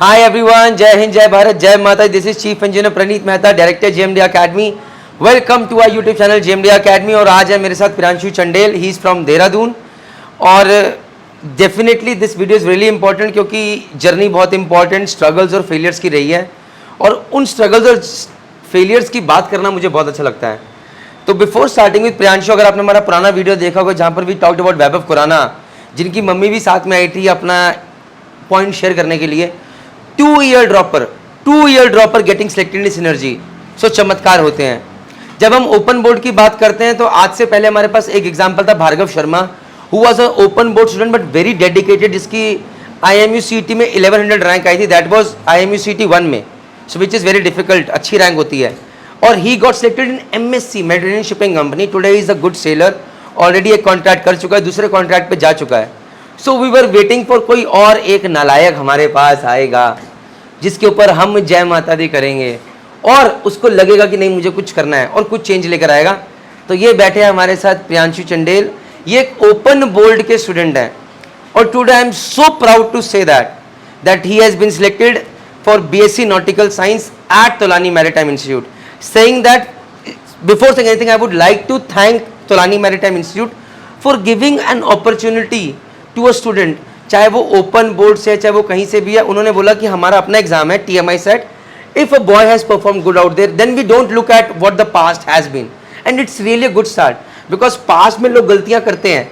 Hi everyone, जय हिंद, जय भारत, जय माता। This is chief engineer Praneet Mehta, director JMD academy. Welcome to our YouTube channel JMD academy. और आज है मेरे साथ Priyanshu Chandel, he is from Dehradun. और definitely this video is really important क्योंकि जर्नी बहुत इंपॉर्टेंट स्ट्रगल्स और फेलियर्स की रही है, और उन स्ट्रगल्स और फेलियर्स की बात करना मुझे बहुत अच्छा लगता है। तो बिफोर स्टार्टिंग विद प्रियांशु, अगर आपने हमारा पुराना वीडियो देखा होगा जहाँ पर वी टॉक्ड अबाउट वैभव खुराना, जिनकी मम्मी भी साथ में आई थी अपना पॉइंट शेयर करने के लिए। 2 year dropper getting selected in Synergy. So चमत्कार होते हैं। जब हम ओपन बोर्ड की बात करते हैं तो आज से पहले हमारे पास एक एग्जांपल था Bhargav Sharma, who was a open board student but very dedicated, जिसकी IMU CET में 1100 रैंक आई थी। दैट वाज IMU CET 1 में, so which is very difficult, अच्छी रैंक होती है। और he got selected in MSC Mediterranean shipping company. Today is a good sailor, already एक contract कर चुका है, दूसरे कॉन्ट्रैक्ट पे जा चुका है। So we were waiting for कोई और एक नालायक हमारे पास आएगा जिसके ऊपर हम जय माता दी करेंगे और उसको लगेगा कि नहीं मुझे कुछ करना है और कुछ चेंज लेकर आएगा। तो ये बैठे हैं हमारे साथ प्रियांशु चंडेल, ये एक ओपन बोर्ड के स्टूडेंट हैं। और today I am so proud to say that he has been selected for BSc nautical science at Tolani Maritime Institute. Saying that before saying anything I would like to thank Tolani Maritime Institute for giving an opportunity to a student, चाहे वो open board से है चाहे वो कहीं से भी है। उन्होंने बोला कि हमारा अपना एग्जाम है TMI set, if a boy has perform good out there then we don't look at what the past has been, and it's really a good start. Because past में लोग गलतियां करते हैं,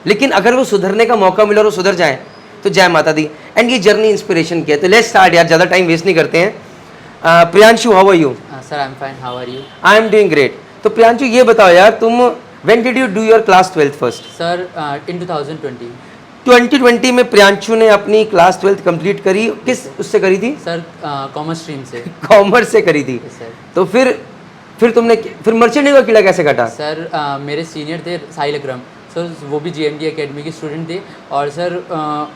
लेकिन अगर वो सुधरने का मौका मिला और वो सुधर जाए तो जय माता दी। एंड ये जर्नी इंस्पिरेशन की है। तो लेट्स स्टार्ट यार, ज़्यादा टाइम वेस्ट नहीं करते हैं। Priyanshu, how are you? Sir I am fine, how are you? I am doing great. तो प्रियांशु ये बताओ यार, तुम when did you do your class 12th first? Sir in 2020। 2020 में प्रियांशु ने अपनी क्लास 12th कंप्लीट करी। किस उससे करी थी? सर कॉमर्स स्ट्रीम से। कॉमर्स से करी थी। सर तो फिर तुमने मर्चेंट नेवी का कीड़ा कैसे काटा? सर मेरे सीनियर थे साहिल अकरम सर, वो भी JMD एकेडमी के स्टूडेंट थे, और सर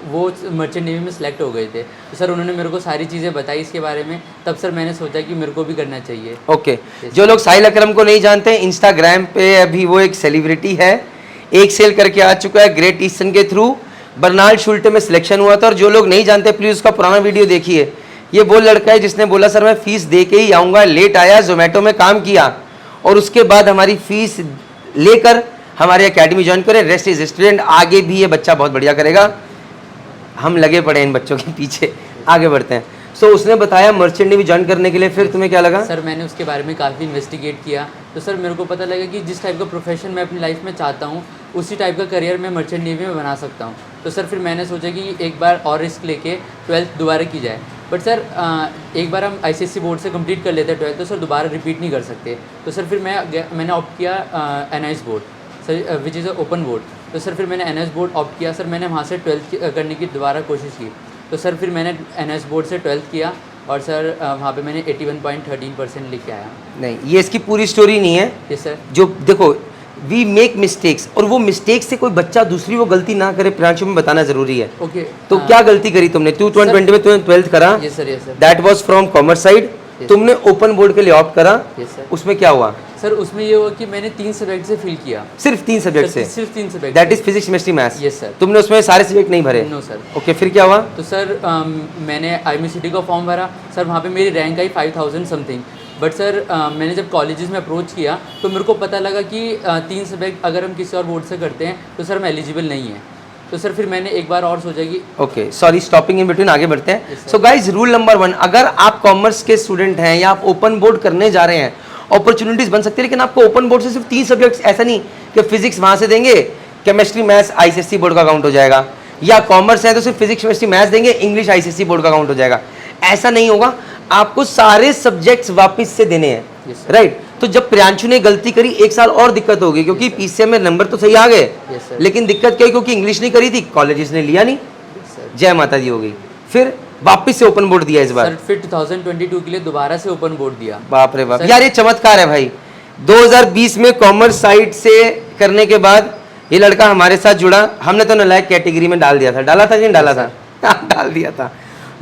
वो मर्चेंट नेवी में सेलेक्ट हो गए थे। तो सर उन्होंने मेरे को सारी चीज़ें बताई इसके बारे में, तब सर मैंने सोचा कि मेरे को भी करना चाहिए। ओके। जो लोग साहिल अकरम को नहीं जानते, इंस्टाग्राम पे अभी वो एक सेलिब्रिटी है, एक सेल करके आ चुका है ग्रेट ईस्टर्न के थ्रू। बर्नाल्ड शुल्टे में सिलेक्शन हुआ था। और जो लोग नहीं जानते प्लीज़ उसका पुराना वीडियो देखिए। ये वो लड़का है जिसने बोला सर मैं फ़ीस दे के ही आऊँगा, लेट आया, जोमेटो में काम किया और उसके बाद हमारी फ़ीस लेकर हमारे एकेडमी ज्वाइन करें। Rest is student. आगे भी ये बच्चा बहुत बढ़िया करेगा, हम लगे पड़े हैं इन बच्चों के पीछे। आगे बढ़ते हैं। सो उसने बताया मर्चेंट नेवी ज्वाइन करने के लिए, फिर तुम्हें क्या लगा? सर मैंने उसके बारे में काफ़ी इन्वेस्टिगेट किया, तो सर मेरे को पता लगा कि जिस टाइप का प्रोफेशन मैं अपनी लाइफ में चाहता हूँ उसी टाइप का करियर मैं मर्चेंट नेवी में बना सकता हूँ। तो सर फिर मैंने सोचा कि एक बार और रिस्क लेके 12th दोबारा की जाए। बट सर एक बार हम ICSE बोर्ड से कंप्लीट कर लेते हैं 12th, तो सर दोबारा रिपीट नहीं कर सकते। तो सर फिर मैंने ऑप्ट किया NIS board sir, which is a open board. तो सर फिर मैंने NIS बोर्ड ऑप्ट किया। सर मैंने वहाँ से 12th करने की दोबारा कोशिश की। तो सर फिर मैंने NIS बोर्ड से 12th किया, और सर वहाँ पे मैंने 81.13% लेके आया। नहीं, ये इसकी पूरी स्टोरी नहीं है। Yes sir. जो देखो, वी मेक मिस्टेक्स, और वो मिस्टेक्स से कोई बच्चा दूसरी वो गलती ना करे, प्रियांशु में बताना जरूरी है। ओके। तो क्या गलती करी तुमने? 2020 में तुमने 12th करा। Yes sir, yes sir. That was from commerce side. तुमने ओपन बोर्ड के लिए ऑप्ट करा। Yes sir. उसमें क्या हुआ? सर उसमें ये हुआ कि मैंने 3 सब्जेक्ट से फिल किया। सिर्फ 3 सब्जेक्ट से? सिर्फ 3 subject. That is physics, chemistry, maths. Yes sir. तुमने उसमें सारे सब्जेक्ट नहीं भरे? No sir. ओके, फिर क्या हुआ? तो सर मैंने IMU CET का फॉर्म भरा। सर वहाँ पे मेरी rank I 5000 something. But sir मैंने जब कॉलेजेस में अप्रोच किया तो मेरे को पता लगा कि 3 सब्जेक्ट अगर हम किसी और बोर्ड से करते हैं तो सर मैं एलिजिबल नहीं है। तो सर फिर मैंने एक बार और सोचा कि okay, sorry stopping in between, आगे बढ़ते हैं। Yes, so guys, rule number 1, अगर आप कॉमर्स के स्टूडेंट हैं या आप ओपन बोर्ड करने जा रहे हैं, अपॉर्चुनिटीज बन सकती है, लेकिन आपको ओपन बोर्ड से सिर्फ 3 सब्जेक्ट्स, ऐसा नहीं कि फिजिक्स वहाँ से देंगे, केमिस्ट्री मैथ्स ICSE बोर्ड का काउंट हो जाएगा, या कॉमर्स है तो सिर्फ फिजिक्स केमिस्ट्री मैथ्स देंगे, इंग्लिश ICSE बोर्ड का काउंट हो जाएगा। ऐसा नहीं होगा, आपको सारे सब्जेक्ट्स वापस से देने हैं। Yes, sir. राइट। तो जब प्रियांशु ने गलती करी, 1 साल और दिक्कत होगी क्योंकि PCM में नंबर तो सही आ गए, Yes, sir. लेकिन दिक्कत क्या है, क्योंकि इंग्लिश नहीं करी थी, कॉलेजेस ने लिया नहीं। Yes, sir. जय माता दी हो गई। फिर वापस से ओपन बोर्ड दिया इस बार। सर फिर 2022 के लिए दोबारा से ओपन बोर्ड दिया। बाप रे बाप सर, यार, ये चमत्कार है भाई। 2020 में कॉमर्स साइड से करने के बाद ये लड़का हमारे साथ जुड़ा। हमने तो नालायक कैटेगरी में डाल दिया था। डाला था कि नहीं डाला था? डाल दिया था।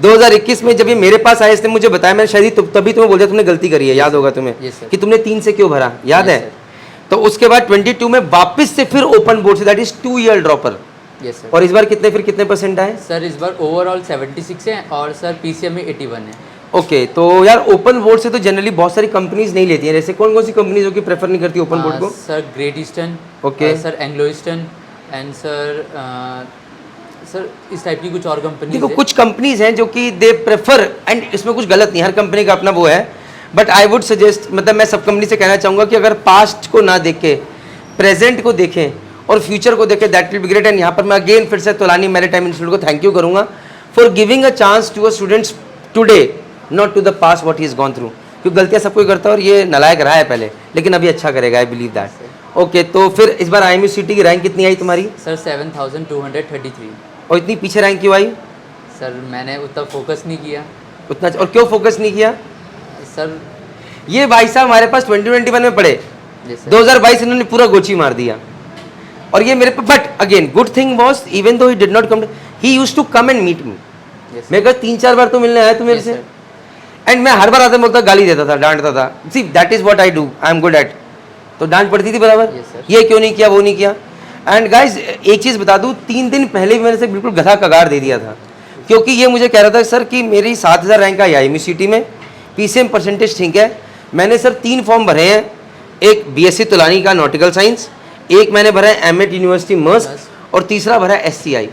2021 में जब ये मेरे पास आए, इसने मुझे बताया, मैंने शायद तभी तुम्हें बोल दिया तुमने गलती करी है, याद होगा तुम्हें? Yes, sir. कि तुमने 3 से क्यों भरा, याद Yes, है? sir. तो उसके बाद 22 में वापस से फिर ओपन बोर्ड से, that is 2 year dropper. Yes sir. और इस बार कितने परसेंट आए? सर इस बार ओवरऑल 76 है और सर पीसीएम में 81 है। ओके, तो यार ओपन बोर्ड से तो जनरली बहुत सारी कंपनीज नहीं लेती हैं, जैसे कौन कौन सी कंपनीज जो कि प्रेफर नहीं करती ओपन बोर्ड को? Sir great eastern, okay sir Anglo eastern and sir इस टाइप की कुछ और कंपनी देखो कुछ कंपनीज हैं जो कि दे प्रेफर, एंड इसमें कुछ गलत नहीं, हर कंपनी का अपना वो है, बट आई वुड सजेस्ट, मतलब मैं सब कंपनी से कहना चाहूँगा कि अगर पास्ट को ना देख के प्रेजेंट को देखें और फ्यूचर को देखें, that will be great. And यहाँ पर मैं अगेन फिर से तोलानी मैरीटाइम इंस्टीट्यूट को थैंक यू करूँगा for giving a chance to a students today, not to the past what he is gone through, क्योंकि गलतियाँ सब कोई करता है और ये नालायक रहा है पहले, लेकिन अभी अच्छा करेगा, आई बिलीव दैट। ओके, तो फिर इस बार IMU सिटी की रैंक कितनी आई तुम्हारी? सर 7233। और इतनी पीछे रैंक क्यों आई? सर मैंने उतना फोकस नहीं किया उतना, और क्यों फोकस नहीं किया? सर। ये भाई साहब हमारे पास 2021 में पढ़े, जी सर। 2022 इन्होंने पूरा गोची मार दिया, और ये मेरे पे, but again good thing was even though he did not come, he used to come and meet me. मैं कहा 3-4 बार तो मिलने आया तू मेरे से, एंड मैं हर बार आते बोलता गाली देता था, डांटता था। See that is what I do, I am good at, तो डांट पड़ती थी बराबर, Yes, sir. ये क्यों नहीं किया, वो नहीं किया। एंड गाइज एक चीज़ बता दूँ, 3 दिन पहले भी मैंने से बिल्कुल गधा कगार दे दिया था, क्योंकि ये मुझे कह रहा था सर कि मेरी 7000 रैंक आई IMU सिटी में, PCM परसेंटेज ठीक है। मैंने सर 3 फॉर्म भरे हैं, एक BSc तोलानी का नॉटिकल साइंस, एक मैंने भरा है एमएट यूनिवर्सिटी मस्ट, और तीसरा भरा है SCI।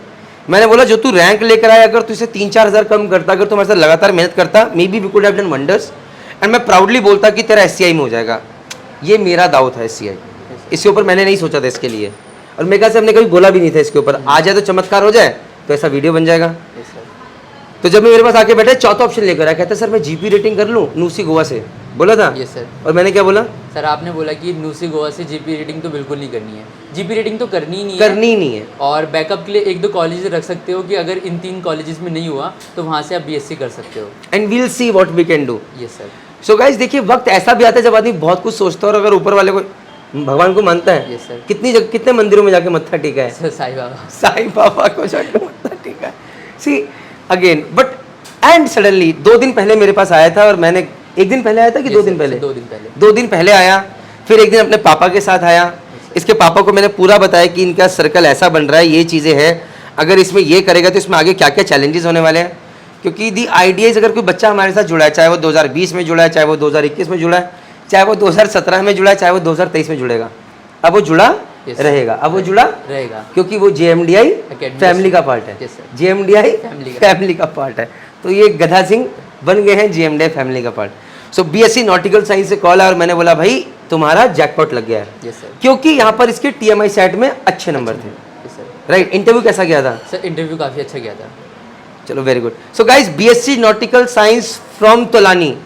मैंने बोला जो तू रैंक लेकर आया, अगर तू इसे 3-4 हज़ार कम करता, अगर तू हमारे साथ लगातार मेहनत करता, may be we could have done wonders, and मैं प्राउडली बोलता कि तेरा SCI में हो जाएगा। ये मेरा दाव था SCI, इसके ऊपर मैंने नहीं सोचा था इसके लिए, और मेरे ख्याल से हमने कभी बोला भी नहीं था इसके ऊपर। आ जाए तो चमत्कार हो जाए तो ऐसा वीडियो बन जाएगा। तो जब मैं मेरे पास आके बैठे, चौथा ऑप्शन लेकर आया, कहता सर मैं GP रेटिंग कर लूँ नूसी गोवा से, बोला था। Yes sir. और मैंने क्या बोला? सर आपने बोला कि नूसी गोवा से GP रेटिंग तो बिल्कुल नहीं करनी है, GP रेटिंग तो करनी ही नहीं है, करनी ही नहीं है, और बैकअप के लिए 1-2 कॉलेज रख सकते हो कि अगर इन 3 कॉलेजेस में नहीं हुआ तो वहाँ से आप BSc कर सकते हो। And we'll see what we can do. Yes sir. So guys देखिए, वक्त ऐसा भी आता है जब आदमी बहुत कुछ सोचता है, और अगर ऊपर वाले को, भगवान को मानता है, Yes, sir. कितने मंदिरों में जाके मत्था टेका है, सर साईं बाबा। साईं बाबा को जाके मत्था टेका है। See again, but and suddenly 2 दिन पहले मेरे पास आया था, और मैंने 1 दिन पहले आया था कि Yes, 2 sir, दिन पहले? 2 दिन पहले। 2 दिन पहले आया, फिर एक दिन अपने पापा के साथ आया। इसके पापा को मैंने पूरा बताया कि इनका सर्कल ऐसा बन रहा है, ये चीज़ें हैं, अगर इसमें ये करेगा तो इसमें आगे क्या क्या चैलेंजेस होने वाले हैं। क्योंकि दी आइडियाज़, अगर कोई बच्चा हमारे साथ जुड़ा है, चाहे वो 2020 में जुड़ा है, चाहे वो 2021 में जुड़ा है, चाहे वो 2017 में जुड़ा है, चाहे वो 2023 में जुड़ेगा, अब वो जुड़ा रहेगा, अब वो जुड़ा रहेगा, क्योंकि वो JMDI फैमिली का पार्ट है। Yes, sir. JMDI family family का पार्ट है, तो ये गधा सिंह बन गए हैं JMDI फैमिली का पार्ट। सो BSc नॉटिकल साइंस से कॉल आया, और मैंने बोला भाई तुम्हारा जैकपॉट लग गया है, यस सर। क्योंकि यहाँ पर इसके TMI सेट में अच्छे नंबर थे। Yes sir. राइट, इंटरव्यू कैसा गया था? सर इंटरव्यू काफ़ी अच्छा गया था। चलो very good. So guys, BSc nautical science from Tolani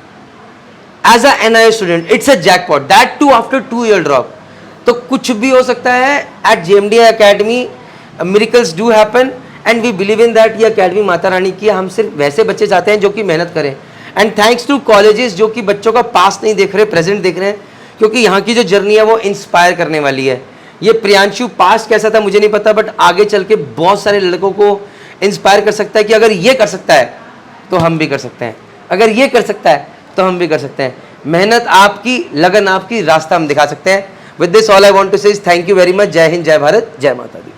as a NIA student, it's a jackpot, that too after 2 year drop. तो कुछ भी हो सकता है at JMDI academy, miracles do happen, and we believe in that. ये academy Mata Rani की, हम सिर्फ वैसे बच्चे चाहते हैं जो कि मेहनत करें, एंड थैंक्स टू कॉलेजेस जो कि बच्चों का पास्ट नहीं देख रहे, प्रेजेंट देख रहे हैं, क्योंकि यहाँ की जो जर्नी है वो इंस्पायर करने वाली है। ये प्रियांशु पास्ट कैसा था मुझे नहीं पता, बट आगे चल के बहुत सारे लड़कों को इंस्पायर कर सकता है कि अगर ये कर सकता है तो हम भी कर सकते हैं, अगर ये कर सकता है तो हम भी कर सकते हैं। मेहनत आपकी, लगन आपकी, रास्ता हम दिखा सकते हैं। With this all I want to say thank you very much. जय हिंद, जय भारत, जय माता दी।